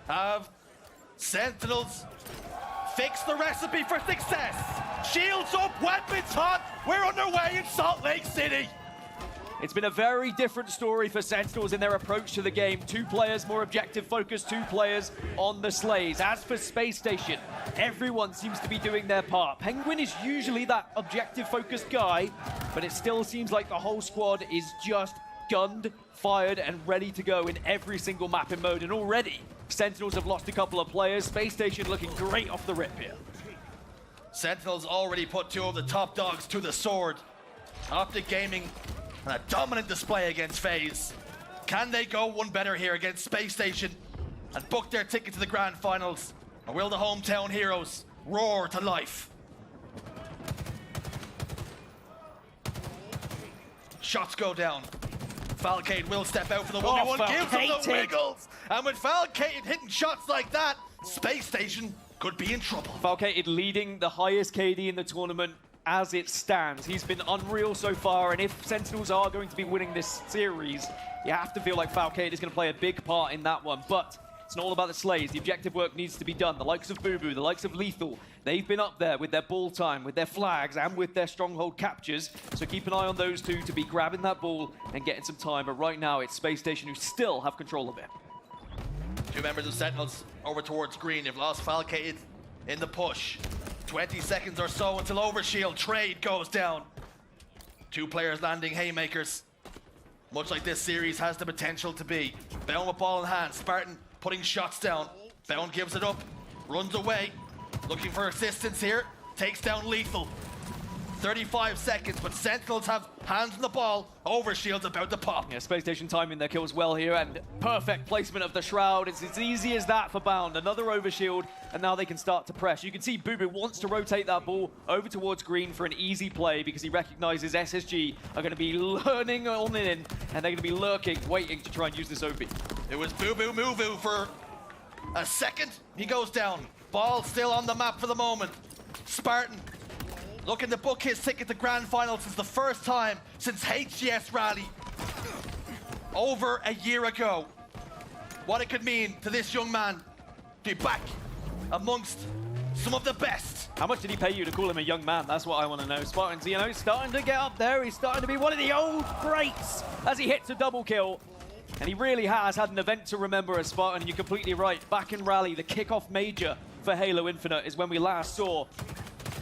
Have Sentinels fix the recipe for success? Shields up, weapons hot, we're underway in Salt Lake City. It's been a very different story for Sentinels in their approach to the game. 2 players more objective focused, 2 players on the sleighs. As for Space Station, everyone seems to be doing their part. Penguin is usually that objective focused guy, but it still seems like the whole squad is just gunned, fired, and ready to go in every single map in mode. And already, Sentinels have lost a couple of players. Space Station looking great off the rip here. Sentinels already put 2 of the top dogs to the sword. Optic Gaming, and a dominant display against FaZe. Can they go one better here against Space Station and book their ticket to the grand finals? Or will the hometown heroes roar to life? Shots go down. Falcade will step out for the 1v1, gives them the wiggles. And with Falcade hitting shots like that, Space Station could be in trouble. Falcade leading the highest KD in the tournament as it stands. He's been unreal so far, and if Sentinels are going to be winning this series, you have to feel like Falcade is going to play a big part in that one. But it's not all about the sleighs. The objective work needs to be done. The likes of Boo, the likes of Lethal, they've been up there with their ball time, with their flags, and with their stronghold captures. So keep an eye on those 2 to be grabbing that ball and getting some time. But right now, it's Space Station who still have control of it. 2 members of Sentinels over towards green. They've lost Falcade in the push. 20 seconds or so until Overshield trade goes down. 2 players landing haymakers. Much like this series has the potential to be. Bound with ball in hand. Spartan putting shots down. Bound gives it up. Runs away. Looking for assistance here. Takes down Lethal. 35 seconds, but Sentinels have hands on the ball. Overshield's about to pop. Yeah, Space Station timing their kills well here, and perfect placement of the Shroud. It's as easy as that for Bound. Another Overshield, and now they can start to press. You can see Boo wants to rotate that ball over towards green for an easy play because he recognizes SSG are going to be learning on in, and they're going to be lurking, waiting to try and use this OP. It was Boo Moo for a second. He goes down. Ball still on the map for the moment. Spartan looking to book his ticket to grand final since the first time since HGS Rally over a year ago. What it could mean to this young man to be back amongst some of the best. How much did he pay you to call him a young man? That's what I want to know. Spartan's, you know, he's starting to get up there. He's starting to be one of the old greats as he hits a double kill. And he really has had an event to remember as Spartan, and you're completely right. Back in Rally, the kickoff major for Halo Infinite is when we last saw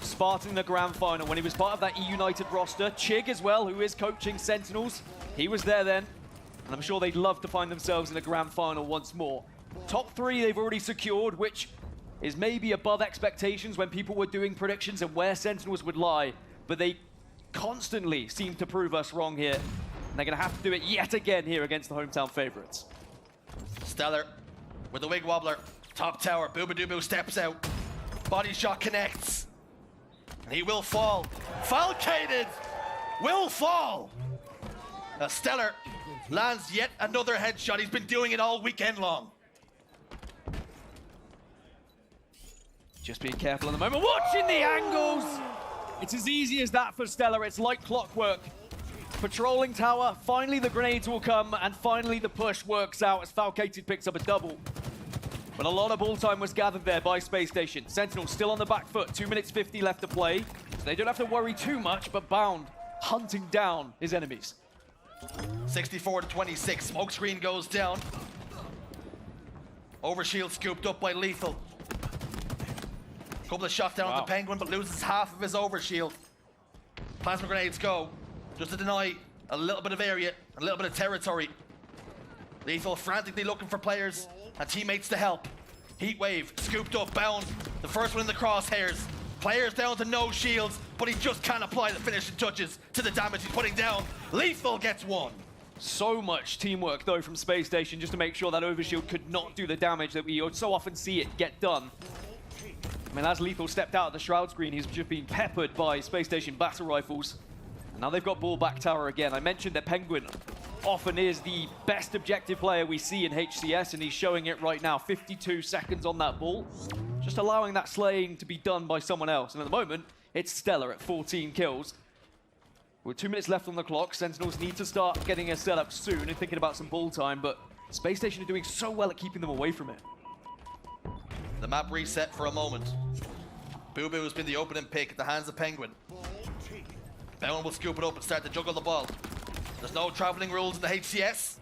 Spartan in the grand final, when he was part of that E-United roster. Chig as well, who is coaching Sentinels. He was there then, and I'm sure they'd love to find themselves in a grand final once more. Top 3 they've already secured, which is maybe above expectations when people were doing predictions and where Sentinels would lie, but they constantly seem to prove us wrong here. And they're going to have to do it yet again here against the hometown favorites. Stellar with the wig wobbler. Top tower, Boo steps out. Body shot connects. And he will fall. Falcaded will fall. Stellar lands yet another headshot. He's been doing it all weekend long. Just being careful at the moment. Watching the angles. It's as easy as that for Stellar. It's like clockwork. Patrolling tower. Finally the grenades will come, and finally the push works out as Falcated picks up a double. But a lot of ball time was gathered there by Space Station. Sentinel still on the back foot. 2 minutes 50 left to play. So they don't have to worry too much, but Bound hunting down his enemies. 64-26. Smokescreen goes down. Overshield scooped up by Lethal. Couple of shots down at the Penguin, but loses half of his Overshield. Plasma grenades go, just to deny a little bit of area, a little bit of territory. Lethal frantically looking for players and teammates to help. Heatwave scooped up, Bound. The first one in the crosshairs. Players down to no shields, but he just can't apply the finishing touches to the damage he's putting down. Lethal gets one. So much teamwork, though, from Space Station just to make sure that Overshield could not do the damage that we so often see it get done. I mean, as Lethal stepped out of the Shroud screen, he's just been peppered by Space Station battle rifles. And now they've got ball back tower again. I mentioned that Penguin often is the best objective player we see in HCS, and he's showing it right now. 52 seconds on that ball, just allowing that slaying to be done by someone else. And at the moment, it's Stellar at 14 kills. With 2 minutes left on the clock, Sentinels need to start getting a setup soon and thinking about some ball time, but Space Station are doing so well at keeping them away from it. The map reset for a moment. Boo Boo has been the opening pick at the hands of Penguin. Bound will scoop it up and start to juggle the ball. There's no traveling rules in the HCS.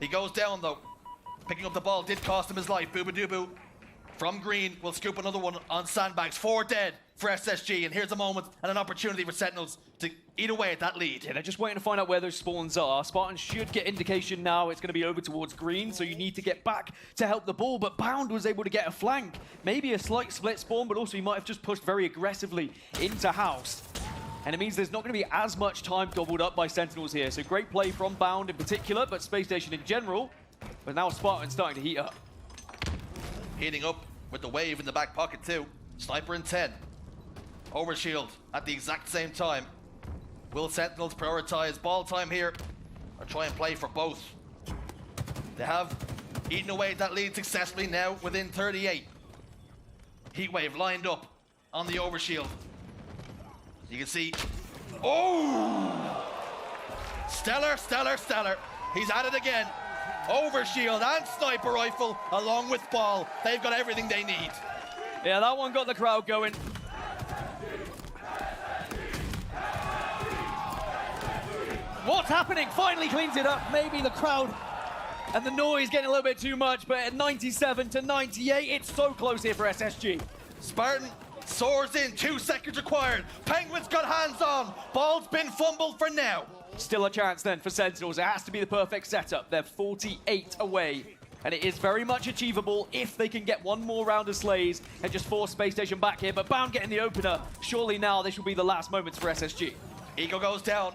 He goes down though. Picking up the ball did cost him his life. Boo Boo Doo Boo from green will scoop another one on sandbags. 4 dead for SSG, and here's a moment and an opportunity for Sentinels to eat away at that lead. Yeah, they're just waiting to find out where those spawns are. Spartans should get indication now it's going to be over towards green, so you need to get back to help the ball, but Bound was able to get a flank. Maybe a slight split spawn, but also he might have just pushed very aggressively into house. And it means there's not going to be as much time gobbled up by Sentinels here. So great play from Bound in particular, but Space Station in general. But now Spartan's starting to heat up. Heating up with the wave in the back pocket too. Sniper in 10. Overshield at the exact same time. Will Sentinels prioritize ball time here or try and play for both? They have eaten away at that lead successfully now within 38. Heatwave lined up on the overshield. You can see, oh! Stellar, stellar, stellar. He's at it again. Overshield and sniper rifle along with ball. They've got everything they need. Yeah, that one got the crowd going. What's happening? Finally cleans it up. Maybe the crowd and the noise getting a little bit too much, but at 97 to 98, it's so close here for SSG. Spartan soars in, 2 seconds required. Penguins got hands on. Ball's been fumbled for now. Still a chance then for Sentinels. It has to be the perfect setup. They're 48 away. And it is very much achievable if they can get one more round of slays and just force Space Station back here. But Bound getting the opener. Surely now this will be the last moments for SSG. Eagle goes down.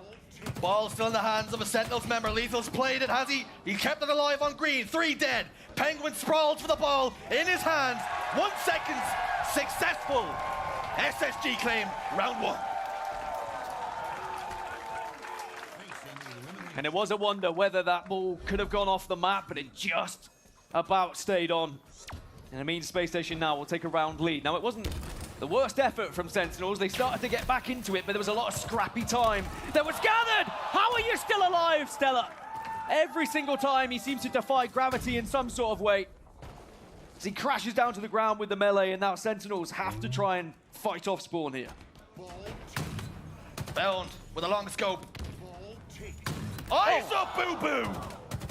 Ball still in the hands of a Sentinels member. Lethal's played it, has he? He kept it alive on green. 3 dead. Penguin sprawls for the ball in his hands. 1 second. Successful. SSG claim round 1. And it was a wonder whether that ball could have gone off the map, but it just about stayed on. And it means Space Station now will take a round lead. Now, it wasn't the worst effort from Sentinels. They started to get back into it, but there was a lot of scrappy time that was gathered. How are you still alive, Stella? Every single time he seems to defy gravity in some sort of way. As he crashes down to the ground with the melee, and now Sentinels have to try and fight off spawn here. Bound with a long scope. Eyes up, Boo Boo!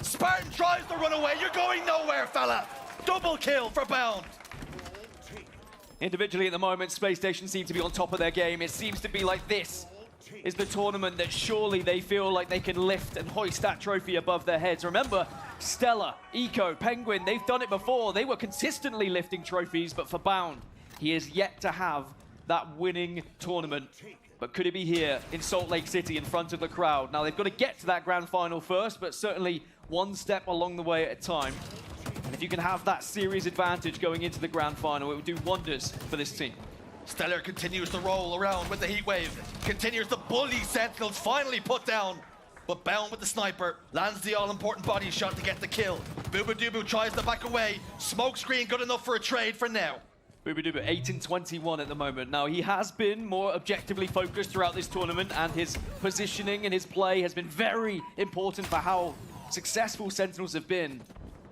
Spartan tries to run away. You're going nowhere, fella. Double kill for Bound. Individually at the moment, Space Station seem to be on top of their game. It seems to be like this is the tournament that surely they feel like they can lift and hoist that trophy above their heads. Remember, Stella, Eco, Penguin, they've done it before. They were consistently lifting trophies, but for Bound, he is yet to have that winning tournament. But could it be here in Salt Lake City in front of the crowd? Now, they've got to get to that grand final first, but certainly one step along the way at a time. And if you can have that series advantage going into the grand final, it would do wonders for this team. Stellar continues to roll around with the heat wave. Continues to bully Sentinels, finally put down. But Bound with the sniper lands the all-important body shot to get the kill. Boo Boo Doo Boo tries to back away. Smoke screen good enough for a trade for now. Boo Boo Doo Boo, 8 and 21 at the moment. Now, he has been more objectively focused throughout this tournament, and his positioning and his play has been very important for how successful Sentinels have been.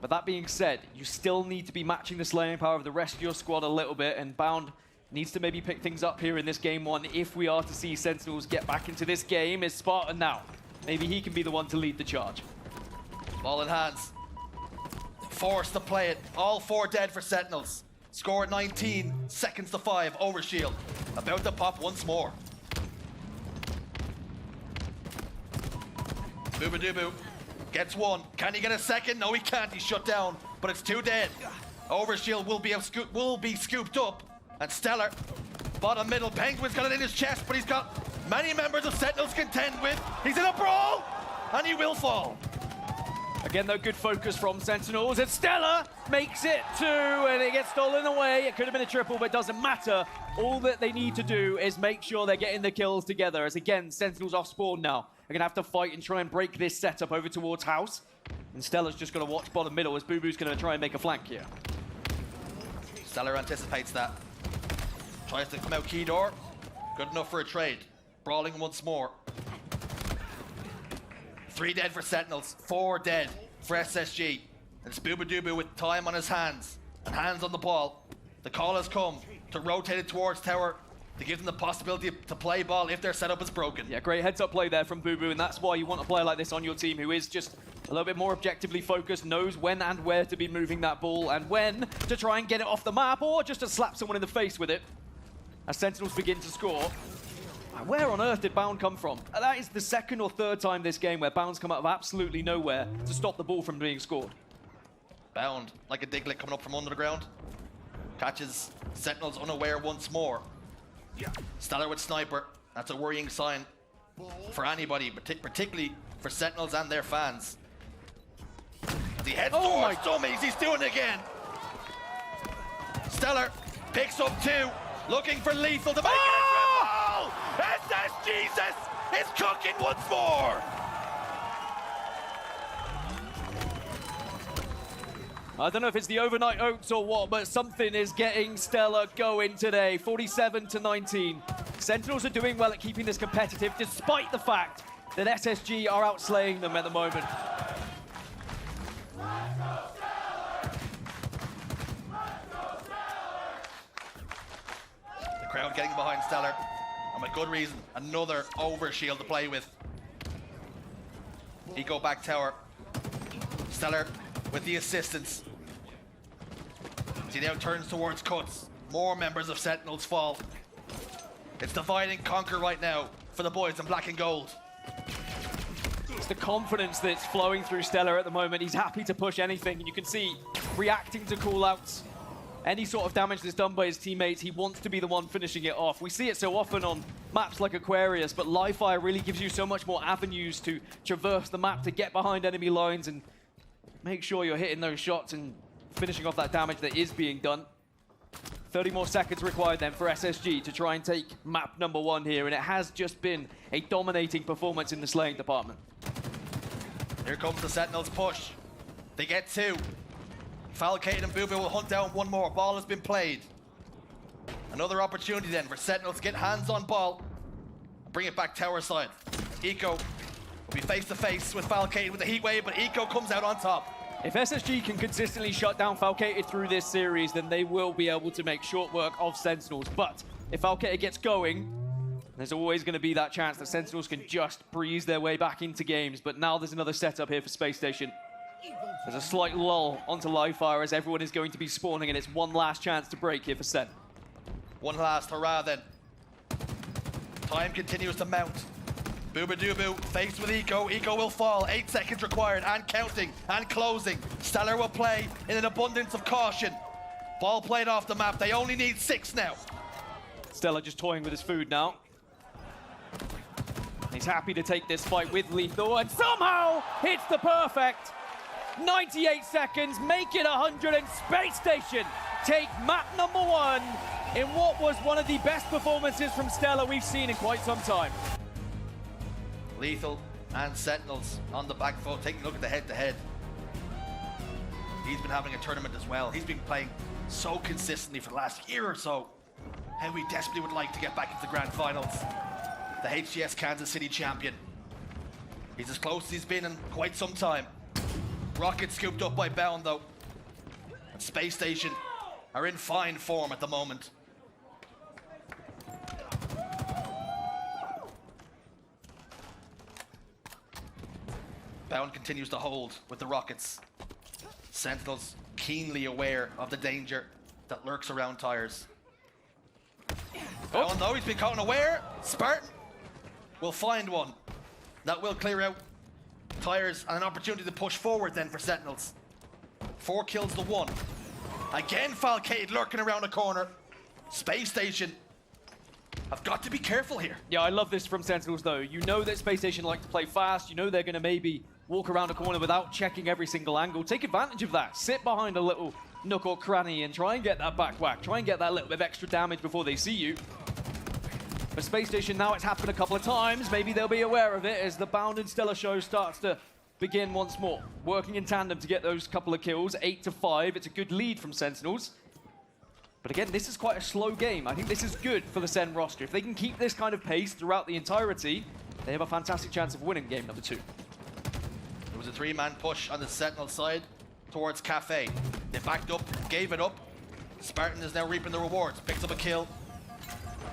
But that being said, you still need to be matching the slaying power of the rest of your squad a little bit, and Bound needs to maybe pick things up here in this game 1 if we are to see Sentinels get back into this game. Is Spartan now? Maybe he can be the one to lead the charge. Ball in hands. Forced to play it. All 4 dead for Sentinels. Score at 19 seconds to 5. Overshield. About to pop once more. Boo Boo Doo Boo gets 1. Can he get a second? No, he can't. He's shut down. But it's 2 dead. Overshield will be scooped up. And Stellar, bottom middle. Penguin's got it in his chest, but he's got many members of Sentinels to contend with. He's in a brawl, and he will fall. Again, though, good focus from Sentinels, and Stella makes it 2, and it gets stolen away. It could have been a triple, but it doesn't matter. All that they need to do is make sure they're getting the kills together, as again, Sentinels off spawn now. They're going to have to fight and try and break this setup over towards house. And Stella's just going to watch bottom middle as Boo Boo's going to try and make a flank here. Stellar anticipates that. Tries to come out key door. Good enough for a trade. Brawling once more. 3 dead for Sentinels, 4 dead for SSG. And it's Boo Boo Doo Boo with time on his hands and hands on the ball. The call has come to rotate it towards tower to give them the possibility to play ball if their setup is broken. Yeah, great heads-up play there from Boo Boo, and that's why you want a player like this on your team who is just a little bit more objectively focused, knows when and where to be moving that ball, and when to try and get it off the map, or just to slap someone in the face with it. As Sentinels begin to score. Where on earth did Bound come from? That is the second or third time this game where Bound's come out of absolutely nowhere to stop the ball from being scored. Bound, like a Diglett coming up from under the ground. Catches Sentinels unaware once more. Stellar with Sniper. That's a worrying sign for anybody, particularly for Sentinels and their fans. As he heads towards dummies, he's doing it again. Stellar picks up 2, looking for Lethal to make it a triple! SS Jesus is cooking once more! I don't know if it's the overnight oats or what, but something is getting Stellar going today. 47-19. Sentinels are doing well at keeping this competitive, despite the fact that SSG are outslaying them at the moment. The crowd getting behind Stellar, and with good reason. Another overshield to play with. Eco back tower. Stellar with the assistance. As he now turns towards Cuts. More members of Sentinels fall. It's divide and conquer right now for the boys in black and gold. It's the confidence that's flowing through Stellar at the moment. He's happy to push anything, and you can see reacting to call-outs. Any sort of damage that's done by his teammates, he wants to be the one finishing it off. We see it so often on maps like Aquarius, but Live Fire really gives you so much more avenues to traverse the map, to get behind enemy lines and make sure you're hitting those shots and finishing off that damage that is being done. 30 more seconds required then for SSG to try and take map number 1 here, and it has just been a dominating performance in the slaying department. Here comes the Sentinels push. They get 2. Falcade and Boo Boo will hunt down 1 more. Ball has been played. Another opportunity then for Sentinels to get hands on ball. Bring it back tower side. Eco will be face to face with Falcade with the heat wave, but Eco comes out on top. If SSG can consistently shut down Falcated through this series, then they will be able to make short work of Sentinels. But if Falcated gets going, there's always going to be that chance that Sentinels can just breeze their way back into games. But now there's another setup here for Space Station. There's a slight lull onto Live Fire as everyone is going to be spawning, and it's one last chance to break here for Sen. One last hurrah then. Time continues to mount. Boobadoo faced with Eco. Eco will fall. 8 seconds required and counting and closing. Stellar will play in an abundance of caution. Ball played off the map. They only need 6 now. Stellar just toying with his food now. He's happy to take this fight with Lethal and somehow hits the perfect. 98 seconds, make it 100, and Space Station take map number 1 in what was one of the best performances from Stellar we've seen in quite some time. Lethal and Sentinels on the back foot, taking a look at the head-to-head. He's been having a tournament as well. He's been playing so consistently for the last year or so. How we desperately would like to get back into the grand finals. The HGS Kansas City champion. He's as close as he's been in quite some time. Rocket scooped up by Bound though. And Space Station are in fine form at the moment. Bound continues to hold with the Rockets. Sentinels keenly aware of the danger that lurks around tires. Bound though, he's been caught unaware. Spartan will find one. That will clear out tires and an opportunity to push forward then for Sentinels. 4 kills to 1. Again, Falcade lurking around the corner. Space Station have got to be careful here. Yeah, I love this from Sentinels though. You know that Space Station like to play fast. You know they're going to maybe walk around a corner without checking every single angle. Take advantage of that. Sit behind a little nook or cranny and try and get that back whack. Try and get that little bit of extra damage before they see you. For Space Station, now it's happened a couple of times. Maybe they'll be aware of it as the Bound and Stellar show starts to begin once more. Working in tandem to get those couple of kills, 8-5. It's a good lead from Sentinels. But again, this is quite a slow game. I think this is good for the Sen roster. If they can keep this kind of pace throughout the entirety, they have a fantastic chance of winning game number 2. It was a 3-man push on the Sentinel side towards Cafe. They backed up, gave it up. Spartan is now reaping the rewards. Picks up a kill.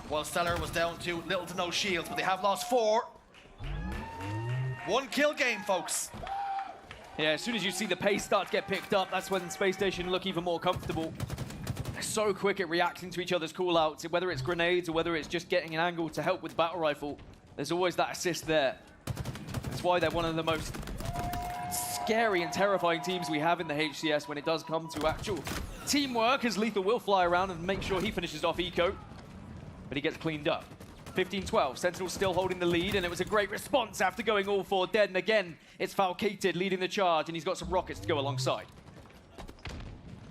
While Stellar was down to little to no shields, but they have lost 4. 1 kill game, folks. Yeah, as soon as you see the pace start to get picked up, that's when Space Station look even more comfortable. They're so quick at reacting to each other's callouts, whether it's grenades or whether it's just getting an angle to help with battle rifle. There's always that assist there. That's why they're one of the most scary and terrifying teams we have in the HCS when it does come to actual teamwork, as Lethal will fly around and make sure he finishes off Eco, but he gets cleaned up. 15-12, Sentinel still holding the lead, and it was a great response after going all 4 dead, and again, it's Falcated leading the charge, and he's got some rockets to go alongside.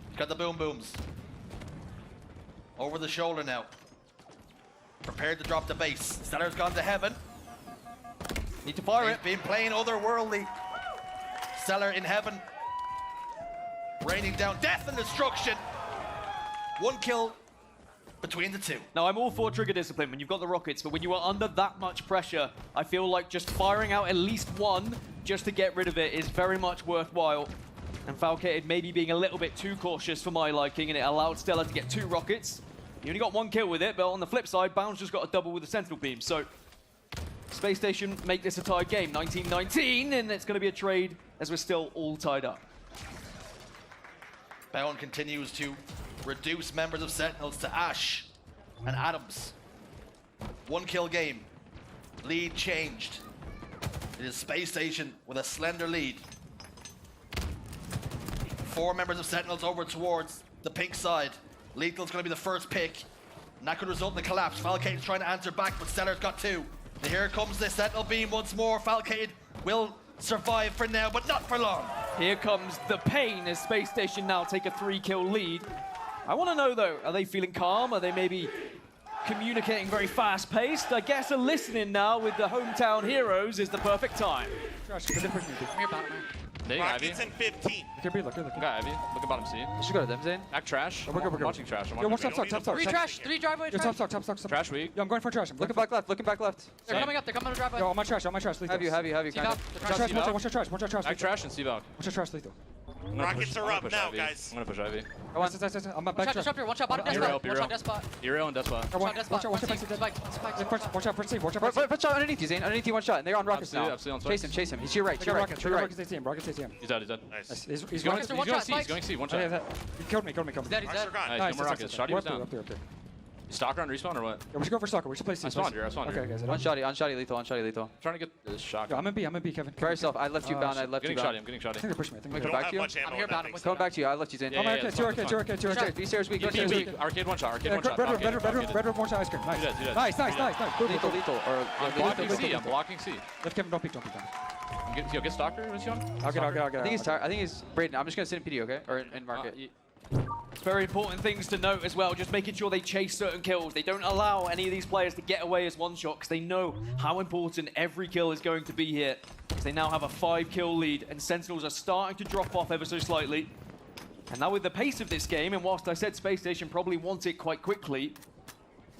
He's got the boom booms. Over the shoulder now. Prepared to drop the base. Stellar's gone to heaven. Need to fire He's it. been playing otherworldly. Stellar in heaven. Raining down death and destruction. 1 kill between the 2. Now, I'm all for trigger discipline when you've got the rockets, but when you are under that much pressure, I feel like just firing out at least 1 just to get rid of it is very much worthwhile. And Falcated maybe being a little bit too cautious for my liking, and it allowed Stellar to get 2 rockets. He only got 1 kill with it, but on the flip side, Bounds just got a double with the Sentinel beam. So, Space Station make this a tied game, 19-19, and it's going to be a trade as we're still all tied up. Bound continues to reduce members of Sentinels to Ash and Adams. 1 kill game. Lead changed. It is Space Station with a slender lead. 4 members of Sentinels over towards the pink side. Lethal's going to be the first pick, and that could result in a collapse. Falcated trying to answer back, but Stellar's got 2. And here comes the Sentinel beam once more. Falcated will survive for now, but not for long. Here comes the pain as Space Station now take a 3-kill lead. I want to know, though, are they feeling calm? Are they maybe communicating very fast-paced? I guess a listening now with the hometown heroes is the perfect time. Rockets in 15. Look at Ivy. Look at bottom C. should go to them, Zane. Act trash. We're good. I'm watching trash. I'm Yo, watching watch top. 3 trash, 3 driveway Yo, trash. top. trash weak. Yo, I'm going for trash. Looking back left. They're coming up, they're coming to driveway. Yo, on my trash. Have you, See kind now? of. They're trash. Watch your trash. Act Lethal. trash and C-Valk. Watch your trash, Lethal. Rockets are up now, guys. I'm gonna push Ivy. I'm back Shot trash. disruptor, one shot bottom death Hero, spot. One shot death spot. Hero and Despot. Shot death spot. Watch One out, spike. Watch out, first save. Watch out, Underneath you, Zane. Underneath you, 1 shot. And they're on rockets now. Absolutely on Chase him. He's to your right. Rockets ATM. He's dead. Nice. He's going going. C. one shot, He's going C. 1 Oh, yeah, shot. he killed me. He's dead, he's Rocks are dead. gone. Nice. No more rockets. Shotty was down. Up there. Stalker on respawn or what? Yeah, we should go for soccer. We should play C. I spawned here. Okay, guys. On shotty, lethal. Trying to get this shot. Yo, I'm in B, Kevin. Try yourself. I left you bound. I left you Getting shotty. bound. I'm getting I think shotty. they're pushing me. We Come don't back have to you? much ammo. I'm here or bound. nothing. Coming back to you. I left you, Zane. Yeah, Oh, my yeah, arcade, that's two arcade. V-stairs weak. Arcade 1 shot. Yeah, Bedroom, 1 shot ice cream. Do that. Nice. Good. Lethal. Or I'm blocking C. I'm blocking C. Left Kevin, don't peek down. Get Stalker. What's he on? I'll get. I think he's tired. I think he's Braden. I'm just gonna sit in PD, okay? Or in market. It's very important things to note as well, just making sure they chase certain kills. They don't allow any of these players to get away as 1 shot because they know how important every kill is going to be here. They now have a 5-kill lead, and Sentinels are starting to drop off ever so slightly. And now with the pace of this game, and whilst I said Space Station probably want it quite quickly,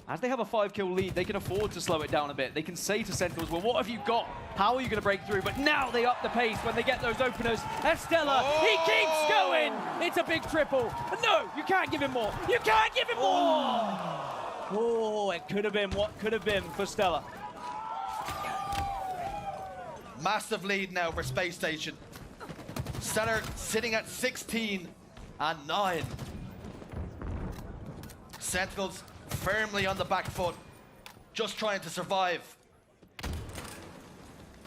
as they have a 5-kill lead, they can afford to slow it down a bit. They can say to Sentinels, well, what have you got? How are you going to break through? But now they up the pace when they get those openers. And Stellar, he keeps going! It's a big triple. But no, you can't give him more. You can't give him more! Oh, it could have been what could have been for Stellar. Massive lead now for Space Station. Stellar sitting at 16 and 9. Sentinels firmly on the back foot, just trying to survive.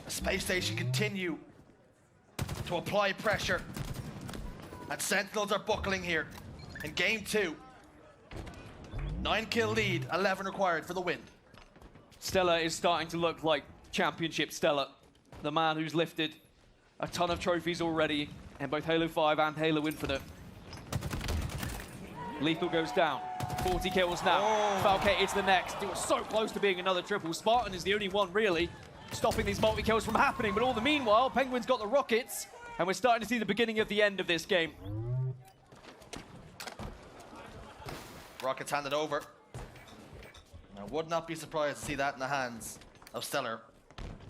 Space Station continue to apply pressure, and Sentinels are buckling here in game 2. 9-kill lead, 11 required for the win. Stellar is starting to look like championship Stellar. The man who's lifted a ton of trophies already in both Halo 5 and Halo Infinite. Lethal goes down. 40 kills now. Falcated's the next. It was so close to being another triple. Spartan is the only one really stopping these multi-kills from happening. But all the meanwhile, Penguin's got the rockets, and we're starting to see the beginning of the end of this game. Rockets handed over. I would not be surprised to see that in the hands of Stellar.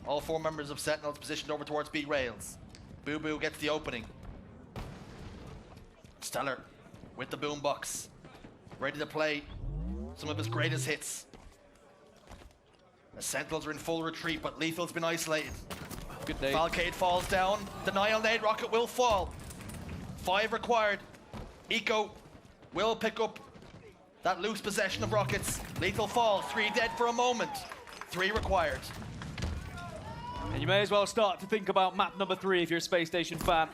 All 4 members of Sentinels positioned over towards B rails. Boo Boo gets the opening. Stellar with the boombox. ready to play some of his greatest hits. The Sentinels are in full retreat, but Lethal's been isolated. Good day. Falcade falls down. Denial nade, Rocket will fall. 5 required. Eco will pick up that loose possession of Rockets. Lethal falls. 3 dead for a moment. 3 required. And you may as well start to think about map number 3 if you're a Space Station fan.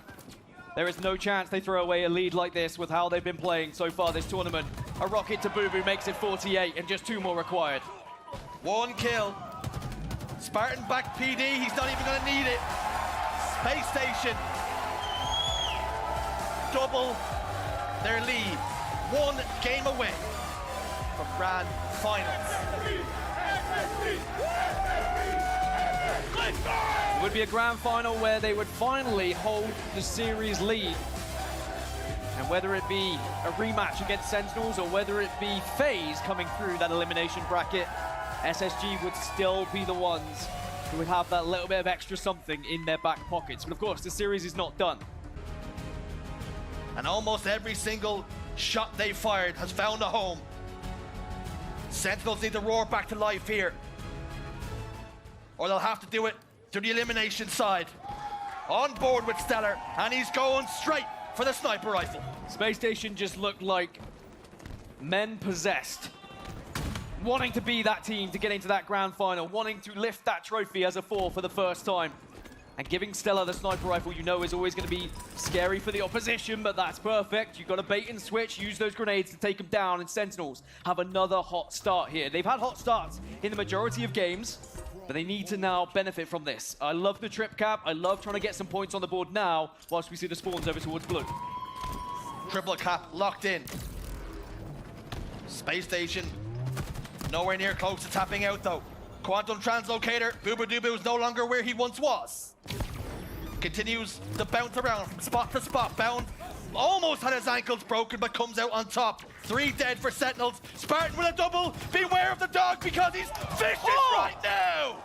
There is no chance they throw away a lead like this with how they've been playing so far this tournament. A rocket to Boo Boo makes it 48 and just 2 more required. 1 kill. Spartan back PD, he's not even gonna need it. Space Station double their lead. 1 game away from grand finals. It would be a grand final where they would finally hold the series lead. And whether it be a rematch against Sentinels or whether it be FaZe coming through that elimination bracket, SSG would still be the ones who would have that little bit of extra something in their back pockets. But of course, the series is not done. And almost every single shot they fired has found a home. Sentinels need to roar back to life here, or they'll have to do it through the elimination side. On board with Stellar, and he's going straight for the sniper rifle. Space Station just looked like men possessed, wanting to be that team to get into that grand final, wanting to lift that trophy as a 4 for the first time. And giving Stellar the sniper rifle, you know, is always going to be scary for the opposition, but that's perfect. You've got to bait and switch, use those grenades to take them down, and Sentinels have another hot start here. They've had hot starts in the majority of games, but they need to now benefit from this. I love the trip cap. I love trying to get some points on the board now, whilst we see the spawns over towards blue. Triple cap locked in. Space Station nowhere near close to tapping out though. Quantum Translocator, Booba Doobu is no longer where he once was. Continues to bounce around from spot to spot. Bound almost had his ankles broken, but comes out on top. 3 dead for Sentinels. Spartan with a double. Beware of the dog because he's vicious right now.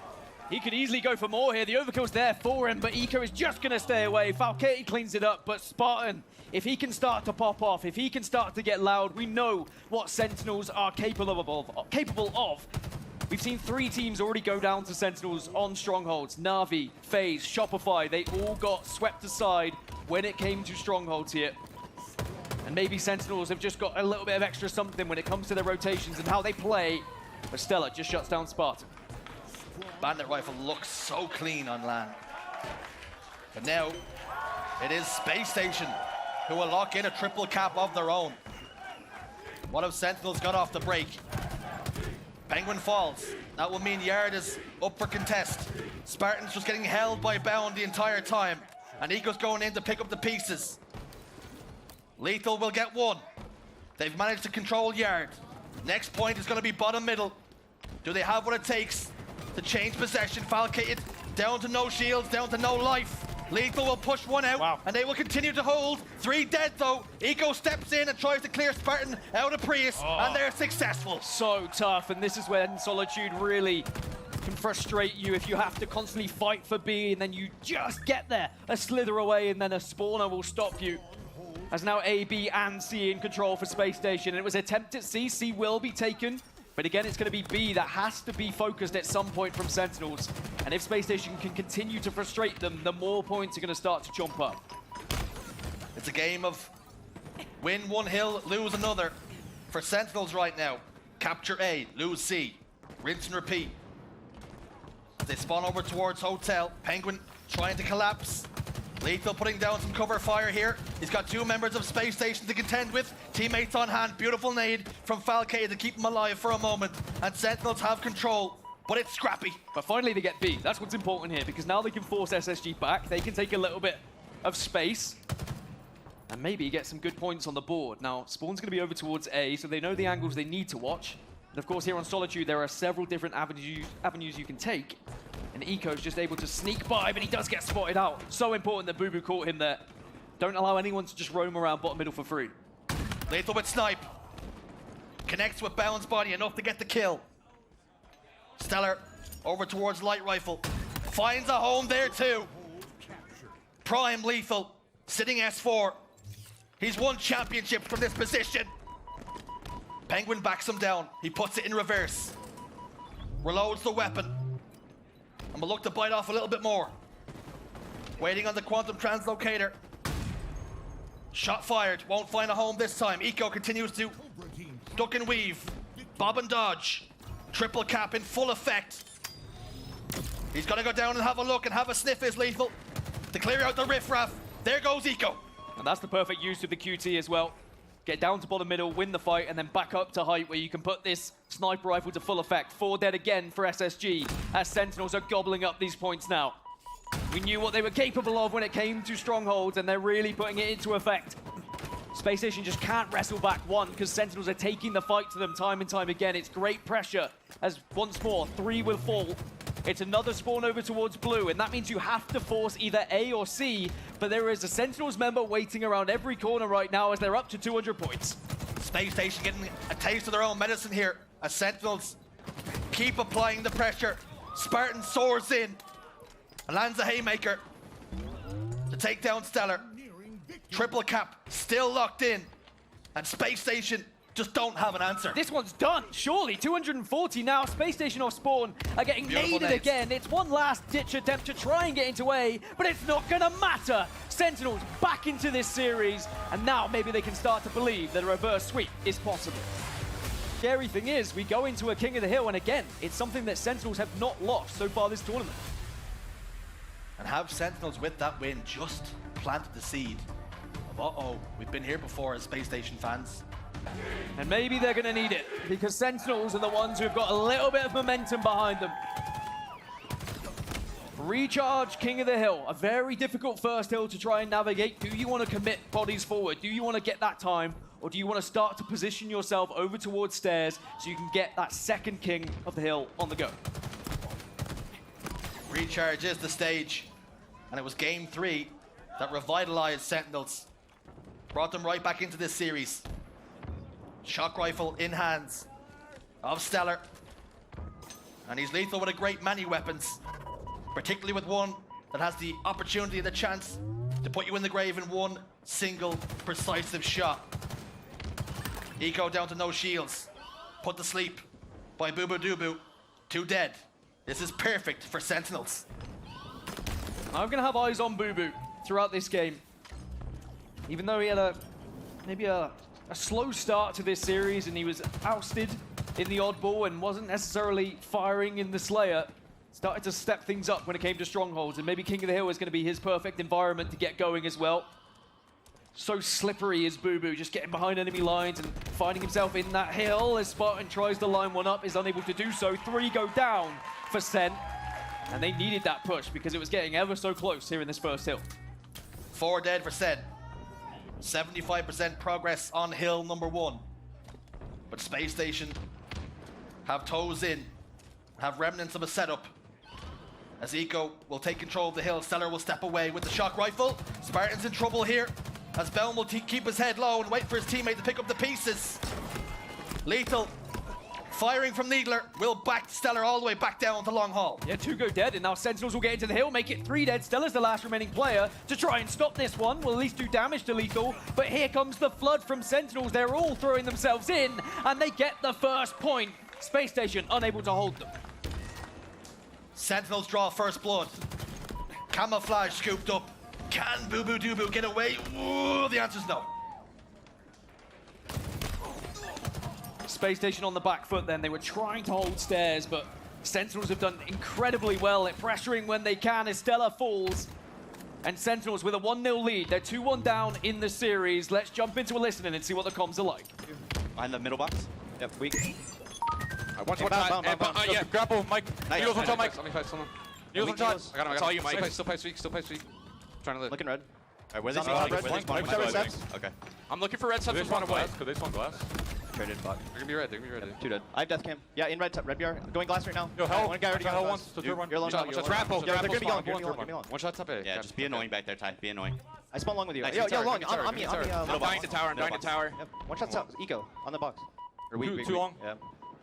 He could easily go for more here. The overkill's there for him, but Eco is just going to stay away. Falcate cleans it up, but Spartan, if he can start to pop off, if he can start to get loud, we know what Sentinels are capable of. We've seen 3 teams already go down to Sentinels on Strongholds. Na'Vi, FaZe, Shopify, they all got swept aside when it came to Strongholds here. And maybe Sentinels have just got a little bit of extra something when it comes to their rotations and how they play. But Stellar just shuts down Spartan. Bandit rifle looks so clean on land. But now, it is Space Station who will lock in a triple cap of their own. One of Sentinels got off the break. Penguin falls. That will mean Yard is up for contest. Spartan's just getting held by Bound the entire time. And Eco's going in to pick up the pieces. Lethal will get 1. They've managed to control Yard. Next point is going to be bottom middle. Do they have what it takes to change possession? Falcated down to no shields, down to no life. Lethal will push 1 out, and they will continue to hold. 3 dead though. Eco steps in and tries to clear Spartan out of Prius, and they're successful. So tough, and this is when Solitude really can frustrate you if you have to constantly fight for B and then you just get there. A slither away and then a spawner will stop you. As now A, B, and C in control for Space Station. And it was an attempt at C. C will be taken. But again, it's going to be B that has to be focused at some point from Sentinels. And if Space Station can continue to frustrate them, the more points are going to start to jump up. It's a game of win 1 hill, lose another for Sentinels right now. Capture A, lose C, rinse and repeat. They spawn over towards Hotel. Penguin trying to collapse. Lethal putting down some cover fire here. He's got 2 members of Space Station to contend with. Teammates on hand. Beautiful nade from Falcade to keep him alive for a moment. And Sentinels have control, but it's scrappy. But finally they get B. That's what's important here, because now they can force SSG back. They can take a little bit of space and maybe get some good points on the board. Now, Spawn's going to be over towards A, so they know the angles they need to watch. And of course, here on Solitude, there are several different avenues you can take. And Eco's just able to sneak by, but he does get spotted out. So important that Boo Boo caught him there. Don't allow anyone to just roam around bottom middle for free. Lethal with snipe. Connects with Bound's body enough to get the kill. Stellar over towards light rifle. Finds a home there too. Prime Lethal sitting S4. He's won championships from this position. Penguin backs him down. He puts it in reverse. Reloads the weapon. And will look to bite off a little bit more. Waiting on the quantum translocator. Shot fired. Won't find a home this time. Eco continues to duck and weave. Bob and dodge. Triple cap in full effect. He's gonna go down and have a look and have a sniff is lethal. To clear out the riffraff. There goes Eco. And that's the perfect use of the QT as well. Get down to bottom middle, win the fight, and then back up to height where you can put this sniper rifle to full effect. 4 dead again for SSG as Sentinels are gobbling up these points now. We knew what they were capable of when it came to strongholds, and they're really putting it into effect. Space Station just can't wrestle back one because Sentinels are taking the fight to them time and time again. It's great pressure as once more 3 will fall. It's another spawn over towards blue, and that means you have to force either A or C, but there is a Sentinels member waiting around every corner right now as they're up to 200 points. Space Station getting a taste of their own medicine here as Sentinels keep applying the pressure. Spartan soars in and lands a haymaker to take down Stellar. Triple cap still locked in, and Space Station just don't have an answer. This one's done, surely. 240 now. Space Station off spawn are getting Beautiful naded nades. again. It's one last ditch attempt to try and get into A, but it's not gonna matter. Sentinels back into this series, and now maybe they can start to believe that a reverse sweep is possible. Scary thing is, we go into a King of the Hill, and again, it's something that Sentinels have not lost so far this tournament. And have Sentinels with that win just planted the seed of, uh-oh, we've been here before as Space Station fans. And maybe they're gonna need it, because Sentinels are the ones who've got a little bit of momentum behind them. Recharge King of the Hill, a very difficult first hill to try and navigate. Do you want to commit bodies forward? Do you want to get that time? Or do you want to start to position yourself over towards stairs so you can get that second King of the Hill on the go? Recharge is the stage, and it was game 3 that revitalized Sentinels. Brought them right back into this series. Shock rifle in hands of Stellar. And he's lethal with a great many weapons, particularly with one that has the opportunity and the chance to put you in the grave in one single precisive shot. Eco down to no shields. Put to sleep by Boo Boo Doo 2 dead. This is perfect for Sentinels. I'm going to have eyes on Boo Boo throughout this game. Even though he had maybe a slow start to this series and he was ousted in the oddball and wasn't necessarily firing in the Slayer, started to step things up when it came to strongholds, and maybe King of the Hill is going to be his perfect environment to get going as well. So slippery is Boo Boo, just getting behind enemy lines and finding himself in that hill as Spartan tries to line one up, is unable to do so. 3 go down for Sen, and they needed that push because it was getting ever so close here in this first hill. 4 dead for Sen. 75% progress on hill number 1. But Space Station have toes in, have remnants of a setup. As Eco will take control of the hill, Stellar will step away with the shock rifle. Spartan's in trouble here, as Belm will keep his head low and wait for his teammate to pick up the pieces. Lethal, firing from Needler, will back Stellar all the way back down to Long Hall. Yeah, 2 go dead, and now Sentinels will get into the hill, make it 3 dead. Stellar's the last remaining player to try and stop this one. Will at least do damage to Lethal, but here comes the flood from Sentinels. They're all throwing themselves in, and they get the first point. Space Station unable to hold them. Sentinels draw first blood. Camouflage scooped up. Can Boo Boo Doo Boo get away? Ooh, the answer's no. Space Station on the back foot then. They were trying to hold stairs, but Sentinels have done incredibly well at pressuring when they can as Stellar falls. And Sentinels with a 1-0 lead. They're 2-1 down in the series. Let's jump into a listening and see what the comms are like. Behind the middle box. Yep, weak. One bound, yeah, grapple, Mike. Nice. Needles on top, Mike. Let me fight someone. Needles on top. I got him, It's all you, Mike. Still fight weak, Trying to live. Looking red. Alright, where they Zombie spawn? red, Where they spawn? Mike, Red Mike, steps? Okay. I'm looking for red steps to spawn away. Could they spawn glass? Traded bot. They're gonna be red, they're gonna be red. 2 dead. I have death cam. Yeah, in red BR. Going glass right now. Yo, hell, One guy already hell got once, glass. the third one. You're alone. One shot, grapple, Yeah, they're grapple gonna be spawn, long. You're gonna be long. One shot top A. Yeah, just be annoying back there, Ty. Be annoying. I spawn long with you. Nice, Yo, tower, long. give me tower, On me, give me tower. middle I'm dying to box. tower, I'm Middle dying to box. tower. Yep. One shot top. Eco on the box. Or weak. Too long. Yeah.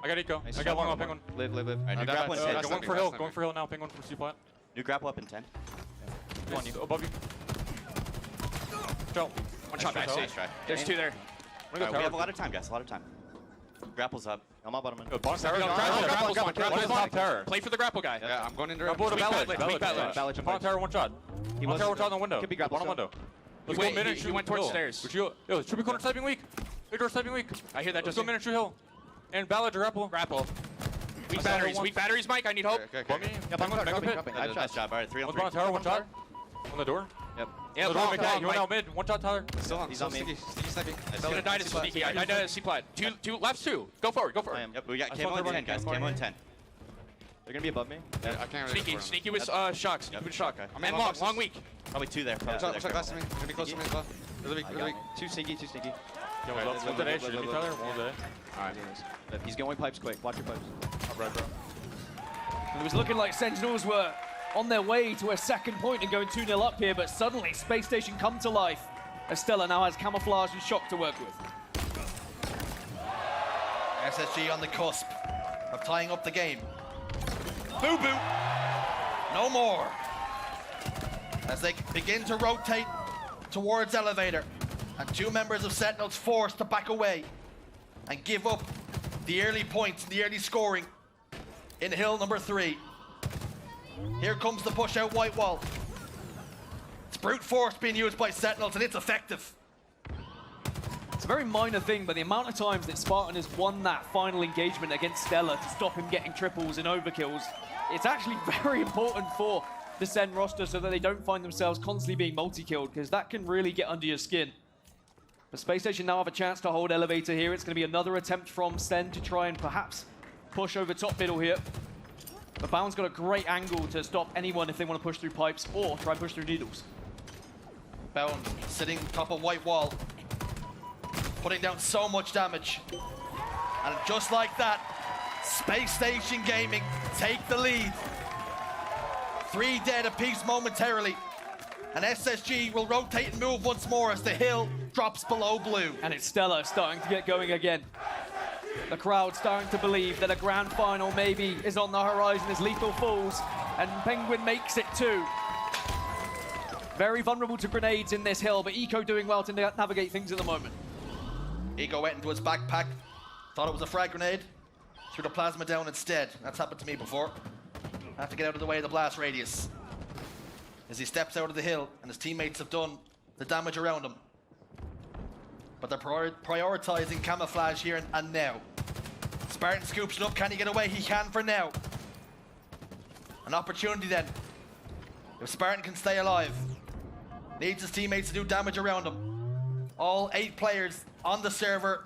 I got Eco. Nice. I got long on penguin. Live. Alright, new got grapple it. in 10. That's Going not for me, hill. that's not Going me. for hill now. Penguin for C plat. New grapple up in 10. On you. Above you. Shell. One shot, Nice nice. shot. There's 2 there. Alright, we have a lot of time, guys. A lot of time. Grapple's up. I'm up bottom. Yo, bottom tower. Yo, One grapple's on, is grapple's top on. tower. Play for the grapple guy. Yeah, I'm going into Grapple to weak Ballad. bat ledge, weak bat ledge. Ballad. Bottom tower, one shot. He One was- tower, one shot on the window. Could be grapple Bottom still. window. Let's Wait, go mid and he shoot went hill. towards stairs. Which you, yo, triple corner sniping weak. Big door sniping weak. I hear that Let's just go mid and shoot hill. And Ballad to grapple. grapple. Weak saw batteries, Mike. I need hope. Bump me. Yeah, Penguin, dropping, Penguin pit. dropping. I have Nice shots. job. All right, 3 on One's 3. bottom tower, one shot. On the door. Yep. Yeah, On the door, long, you went Mike. out mid. One shot, Tyler. Still on. He's on me. Sneaky sniping. Nice. Gonna die to sneaky. I died to C-plat. Two left, two. Go forward, go I forward. am. Yep, we got I camo saw in the 10, guys. running Camo in 10. They're gonna be above me. I can't really Sneaky, support him. sneaky with shock. Sneaky Yep. with shock. Okay. And long, long weak. Probably 2 there. Watch out, glass to me. Gonna be close to me as well. Really weak, really weak. 2 sneaky, 2 sneaky. Yo, Alright, what's the day? Should be Tyler? One day. Alright. He's going pipes quick. Watch your pipes. Right, bro. It was looking like Sentinels were on their way to a second point and going 2-0 up here, but suddenly Space Station come to life as Stella now has camouflage and shock to work with. SSG on the cusp of tying up the game. Boo Boo, no more. As they begin to rotate towards elevator, and 2 members of Sentinels forced to back away and give up the early points, the early scoring in hill number 3. Here comes the push out white wall. It's brute force being used by Sentinels, and it's effective. It's a very minor thing, but the amount of times that Spartan has won that final engagement against Stella to stop him getting triples and overkills, it's actually very important for the Sen roster so that they don't find themselves constantly being multi-killed, because that can really get under your skin. But Space Station now have a chance to hold elevator here. It's going to be another attempt from Sen to try and perhaps push over top middle here. But Bound's got a great angle to stop anyone if they want to push through pipes or try and push through needles. Bound sitting top of white wall, putting down so much damage. And just like that, Space Station Gaming take the lead. 3 dead apiece momentarily. And SSG will rotate and move once more as the hill drops below blue. And it's Stella starting to get going again. The crowd starting to believe that a grand final maybe is on the horizon as Lethal falls, and Penguin makes it too. Very vulnerable to grenades in this hill, but Eco doing well to navigate things at the moment. Eco went into his backpack, thought it was a frag grenade, threw the plasma down instead. That's happened to me before. I have to get out of the way of the blast radius. As he steps out of the hill, and his teammates have done the damage around him. But they're prioritizing camouflage here and now. Spartan scoops it up. Can he get away? He can for now. An opportunity then. If Spartan can stay alive, needs his teammates to do damage around him. All 8 players on the server,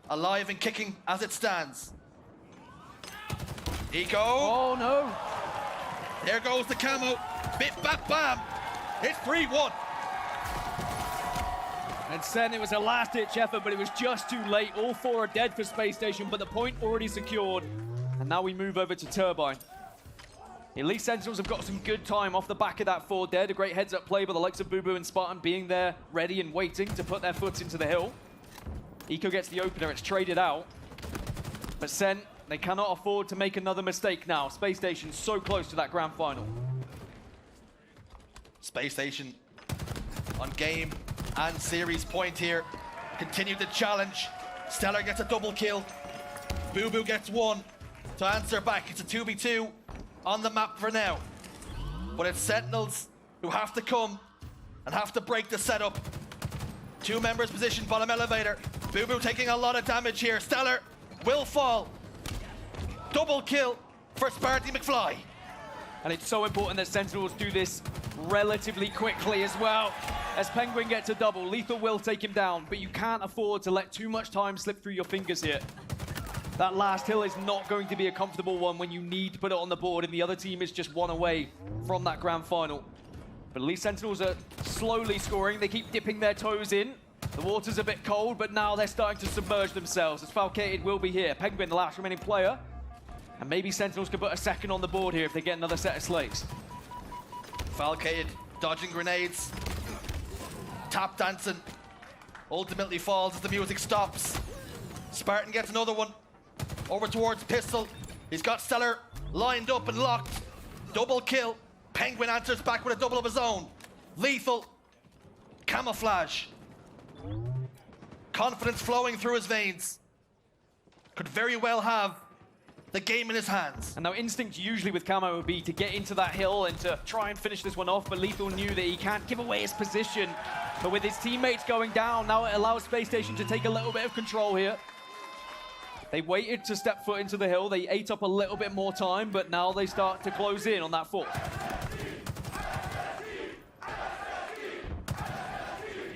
alive and kicking as it stands. Eco. Oh no! There goes the camo. Bit bap bam. It's 3-1. And Sen, it was a last-ditch effort, but it was just too late. All 4 are dead for Space Station, but the point already secured. And now we move over to Turbine. At least Sentinels have got some good time off the back of that 4 dead. A great heads-up play by the likes of Boo Boo and Spartan being there, ready and waiting to put their foot into the hill. Eco gets the opener, it's traded out. But Sen, they cannot afford to make another mistake now. Space Station so close to that grand final. Space Station on game and series point here. Continue to challenge. Stellar gets a double kill. Boo Boo gets 1 to answer back. It's a 2v2 on the map for now. But it's Sentinels who have to come and have to break the setup. 2 members positioned bottom elevator. Boo Boo taking a lot of damage here. Stellar will fall. Double kill for Sparty McFly. And it's so important that Sentinels do this relatively quickly as well. As Penguin gets a double, Lethal will take him down, but you can't afford to let too much time slip through your fingers here. That last hill is not going to be a comfortable one when you need to put it on the board and the other team is just 1 away from that grand final. But at least Sentinels are slowly scoring. They keep dipping their toes in. The water's a bit cold, but now they're starting to submerge themselves as Falcated will be here. Penguin, the last remaining player. And maybe Sentinels can put a second on the board here if they get another set of slates. Falcated dodging grenades. Tap dancing. Ultimately falls as the music stops. Spartan gets another one. Over towards Pistol. He's got Stellar lined up and locked. Double kill. Penguin answers back with a double of his own. Lethal. Camouflage. Confidence flowing through his veins. could very well have the game in his hands. And now instinct usually with Camo would be to get into that hill and to try and finish this one off, but Lethal knew that he can't give away his position. But with his teammates going down, now it allows Space Station to take a little bit of control here. They waited to step foot into the hill, they ate up a little bit more time, but now they start to close in on that fort.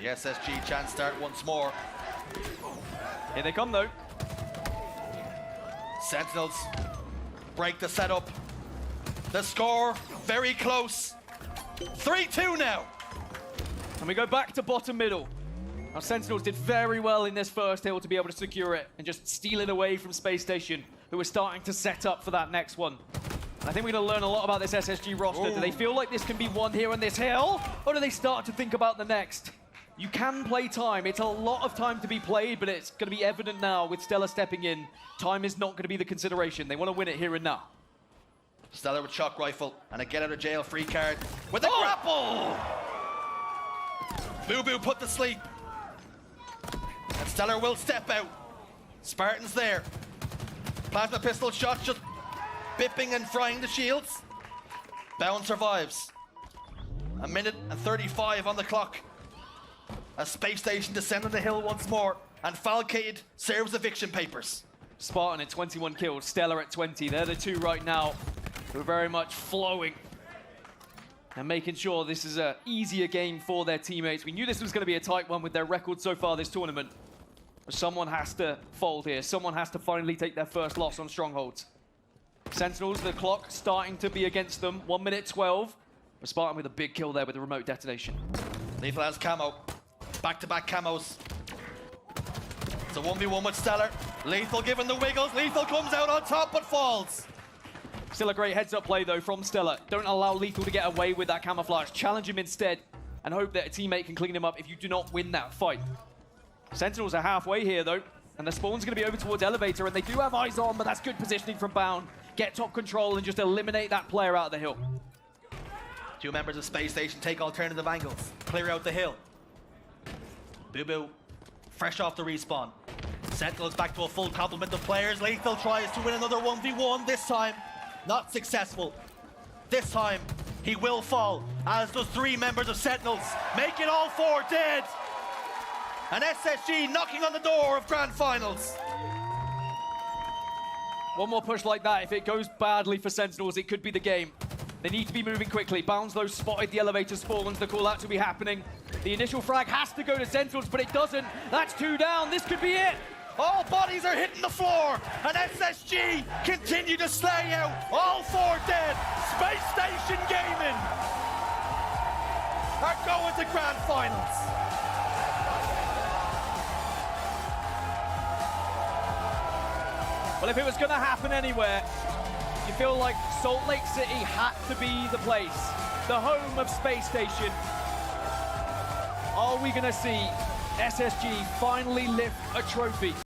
The SSG chance start once more. Here they come though. Sentinels break the setup. The score very close. 3-2 now. And we go back to bottom middle. Now Sentinels did very well in this first hill to be able to secure it and just steal it away from Space Station, who are starting to set up for that next one. And I think we're going to learn a lot about this SSG roster. Ooh. Do they feel like this can be won here on this hill, or do they start to think about the next? You can play time. It's a lot of time to be played, but it's going to be evident now with Stellar stepping in. Time is not going to be the consideration. They want to win it here and now. Stellar with shock rifle and a get out of jail free card with a grapple. Boo Boo put to sleep. And Stellar will step out. Spartan's there. Plasma pistol shots just bipping and frying the shields. Bound survives. 1:35 on the clock. A Space Station descending the hill once more, and Falcated serves eviction papers. Spartan at 21 kills, Stellar at 20. They're the two right now who are very much flowing and making sure this is an easier game for their teammates. We knew this was going to be a tight one with their record so far this tournament. But someone has to fold here. Someone has to finally take their first loss on Strongholds. Sentinels, the clock starting to be against them. 1:12. But Spartan with a big kill there with the remote detonation. Lethal has camo. Back-to-back camos. It's a 1v1 with Stellar. Lethal giving the wiggles. Lethal comes out on top but falls. Still a great heads-up play, though, from Stellar. Don't allow Lethal to get away with that camouflage. Challenge him instead and hope that a teammate can clean him up if you do not win that fight. Sentinels are halfway here, though, and the spawn's going to be over towards Elevator, and they do have eyes on, but that's good positioning from Bound. Get top control and just eliminate that player out of the hill. Two members of Space Station take alternative angles. Clear out the hill. Boo Boo, fresh off the respawn. Sentinels back to a full complement of players. Lethal tries to win another 1v1, this time not successful. This time he will fall, as does 3 members of Sentinels, making all 4 dead. An SSG knocking on the door of Grand Finals. One more push like that, if it goes badly for Sentinels, it could be the game. They need to be moving quickly. Bounds, though, spotted the elevator spawns. The call out to be happening. The initial frag has to go to Sentinels, but it doesn't. That's 2 down. This could be it. All bodies are hitting the floor, and SSG continue to slay out. All 4 dead. Space Station Gaming are going to Grand Finals. Well, if it was going to happen anywhere, you feel like Salt Lake City had to be the place, the home of Space Station. Are we going to see SSG finally lift a trophy?